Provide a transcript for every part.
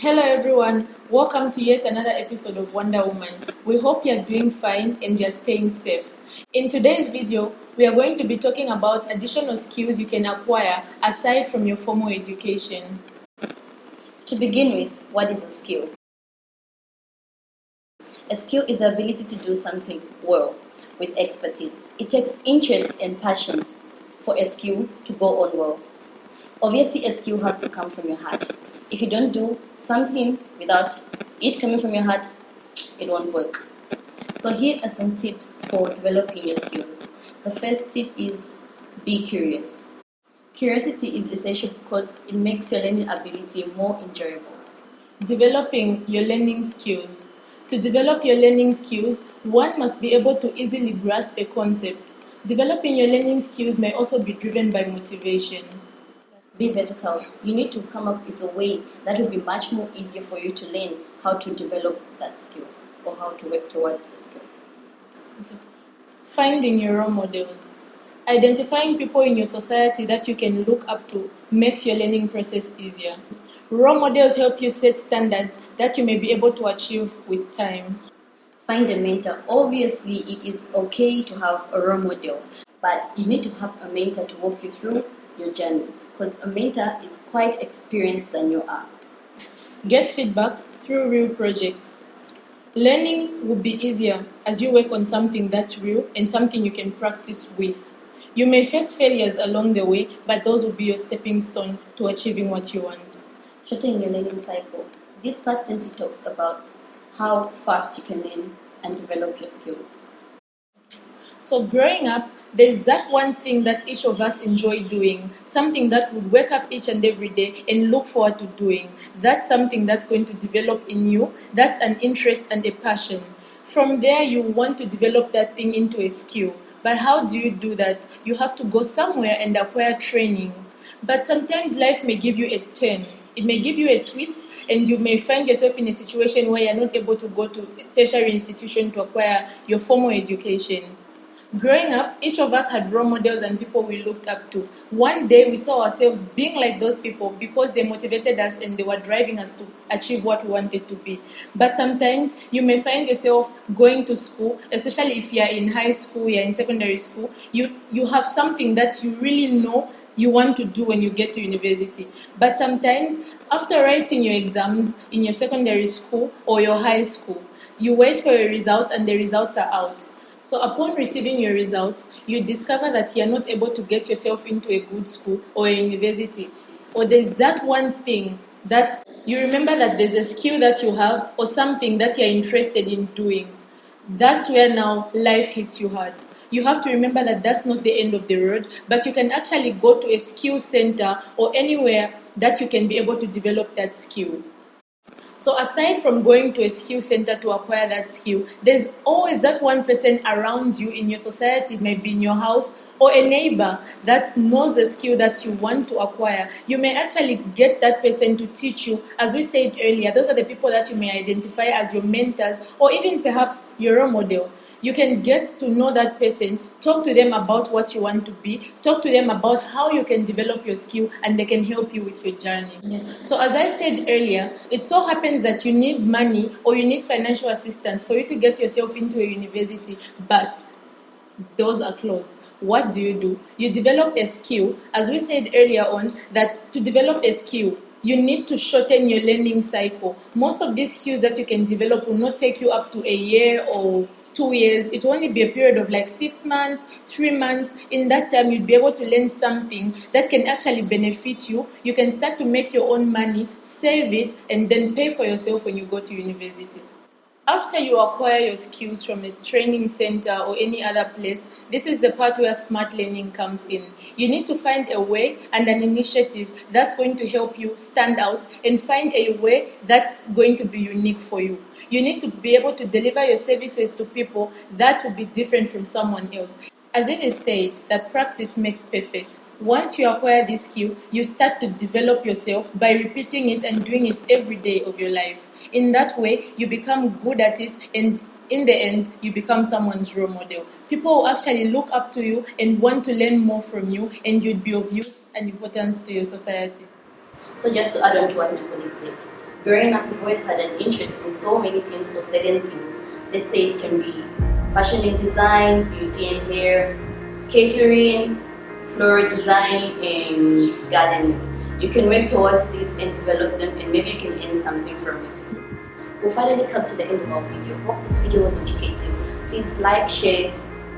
Hello everyone, welcome to yet another episode of Wonder Woman. We hope you're doing fine and you're staying safe. In today's video, we are going to be talking about additional skills you can acquire aside from your formal education. To begin with, what is a skill? A skill is the ability to do something well with expertise. It takes interest and passion for a skill to go on well. Obviously, a skill has to come from your heart. If you don't do something without it coming from your heart, it won't work. So here are some tips for developing your skills. The first tip is be curious. Curiosity is essential because it makes your learning ability more enjoyable. Developing your learning skills. To develop your learning skills, one must be able to easily grasp a concept. Developing your learning skills may also be driven by motivation. Be versatile. You need to come up with a way that will be much more easier for you to learn how to develop that skill or how to work towards the skill. Finding your role models. Identifying people in your society that you can look up to makes your learning process easier. Role models help you set standards that you may be able to achieve with time. Find a mentor. Obviously, it is okay to have a role model, but you need to have a mentor to walk you through your journey because a mentor is quite experienced than you are. Get feedback through real projects. Learning will be easier as you work on something that's real and something you can practice with. You may face failures along the way, but those will be your stepping stone to achieving what you want. Shorten your learning cycle. This part simply talks about how fast you can learn and develop your skills. So growing up, there's that one thing that each of us enjoy doing, something that would wake up each and every day and look forward to doing. That's something that's going to develop in you. That's an interest and a passion. From there, you want to develop that thing into a skill. But how do you do that? You have to go somewhere and acquire training. But sometimes life may give you a turn. It may give you a twist, and you may find yourself in a situation where you're not able to go to a tertiary institution to acquire your formal education. Growing up, each of us had role models and people we looked up to. One day we saw ourselves being like those people because they motivated us and they were driving us to achieve what we wanted to be. But sometimes you may find yourself going to school, especially if you're in high school, you're in secondary school, you have something that you really know you want to do when you get to university. But sometimes after writing your exams in your secondary school or your high school, you wait for your results and the results are out. So upon receiving your results, you discover that you're not able to get yourself into a good school or a university. Or there's that one thing that you remember that there's a skill that you have or something that you're interested in doing. That's where now life hits you hard. You have to remember that that's not the end of the road, but you can actually go to a skill center or anywhere that you can be able to develop that skill. So aside from going to a skill center to acquire that skill, there's always that one person around you in your society, maybe in your house, or a neighbor that knows the skill that you want to acquire. You may actually get that person to teach you. As we said earlier, those are the people that you may identify as your mentors or even perhaps your role model. You can get to know that person, talk to them about what you want to be, talk to them about how you can develop your skill, and they can help you with your journey. So as I said earlier, it so happens that you need money or you need financial assistance for you to get yourself into a university, but doors are closed. What do? You develop a skill. As we said earlier on, that to develop a skill, you need to shorten your learning cycle. Most of these skills that you can develop will not take you up to a year or 2 years. It will only be a period of like 6 months, 3 months. In that time, you'd be able to learn something that can actually benefit you. You can start to make your own money, save it, and then pay for yourself when you go to university. After you acquire your skills from a training center or any other place, this is the part where smart learning comes in. You need to find a way and an initiative that's going to help you stand out and find a way that's going to be unique for you. You need to be able to deliver your services to people that will be different from someone else. As it is said, that practice makes perfect. Once you acquire this skill, you start to develop yourself by repeating it and doing it every day of your life. In that way, you become good at it, and in the end, you become someone's role model. People will actually look up to you and want to learn more from you, and you'd be of use and importance to your society. So just to add on to what my colleague said, Growing up, we've always had an interest in so many things or certain things. Let's say it can be fashion and design, beauty and hair, catering, floral design, and gardening. You can work towards this and develop them, and maybe you can earn something from it. We'll finally come to the end of our video. Hope this video was educative. Please like, share,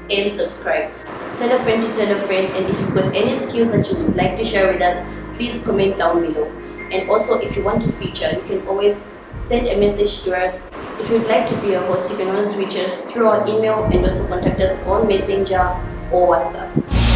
and subscribe. Tell a friend to tell a friend, and if you've got any skills that you would like to share with us, please comment down below. And also, if you want to feature, you can always send a message to us. If you'd like to be a host, you can always reach us through our email and also contact us on Messenger or WhatsApp.